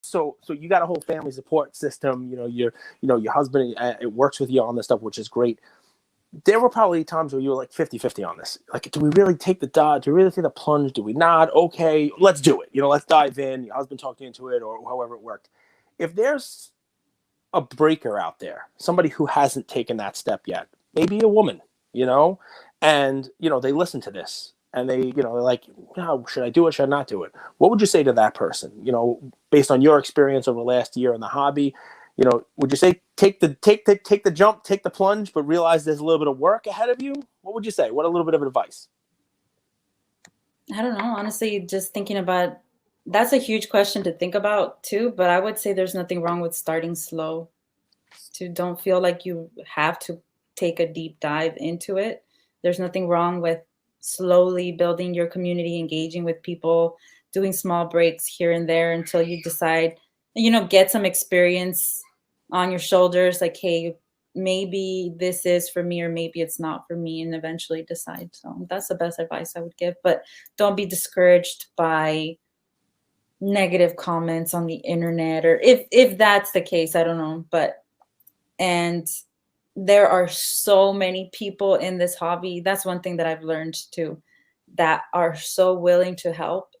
So you got a whole family support system. Your husband it works with you on this stuff, which is great. There were probably times where you were like 50-50 on this. Like, do we really take the dodge? Do we really take the plunge? Do we not? Okay, let's do it. Let's dive in. Your husband talked you into it, or however it worked. If there's a breaker out there, somebody who hasn't taken that step yet, maybe a woman, and they listen to this and they're like, oh, should I do it? Should I not do it? What would you say to that person? Based on your experience over the last year in the hobby, would you say take the jump, take the plunge, but realize there's a little bit of work ahead of you? What would you say? What a little bit of advice? I don't know. Honestly, just thinking about, that's a huge question to think about too, but I would say there's nothing wrong with starting slow. Don't feel like you have to take a deep dive into it. There's nothing wrong with slowly building your community, engaging with people, doing small breaks here and there until you decide, get some experience on your shoulders, like, hey, maybe this is for me or maybe it's not for me, and eventually decide. So that's the best advice I would give. But don't be discouraged by negative comments on the internet, or if that's the case, I don't know. And there are so many people in this hobby. That's one thing that I've learned too, that are so willing to help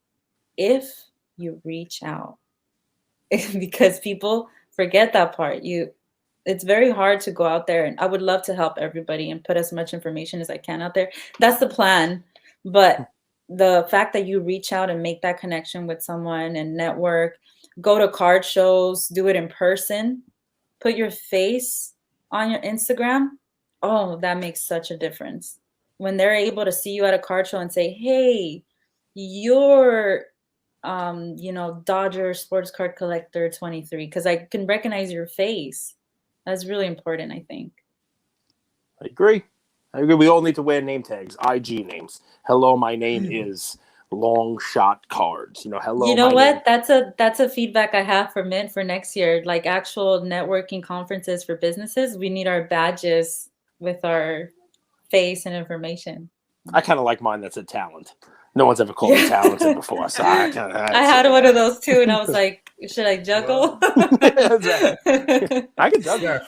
if you reach out. Because people forget that part. It's very hard to go out there, and I would love to help everybody and put as much information as I can out there. That's the plan. But the fact that you reach out and make that connection with someone and network, go to card shows, do it in person, put your face on your Instagram, oh, that makes such a difference. When they're able to see you at a card show and say, hey, you're Dodger sports card collector 23, because I can recognize your face. That's really important, I think. I agree. We all need to wear name tags, IG names. Hello, my name is long shot cards. Hello. You know what? That's a feedback I have for Mint for next year. Like actual networking conferences for businesses, we need our badges with our face and information. I kind of like mine that's a talent. No one's ever called me talented before, so I had one of those too, and I was like, should I juggle? I can juggle.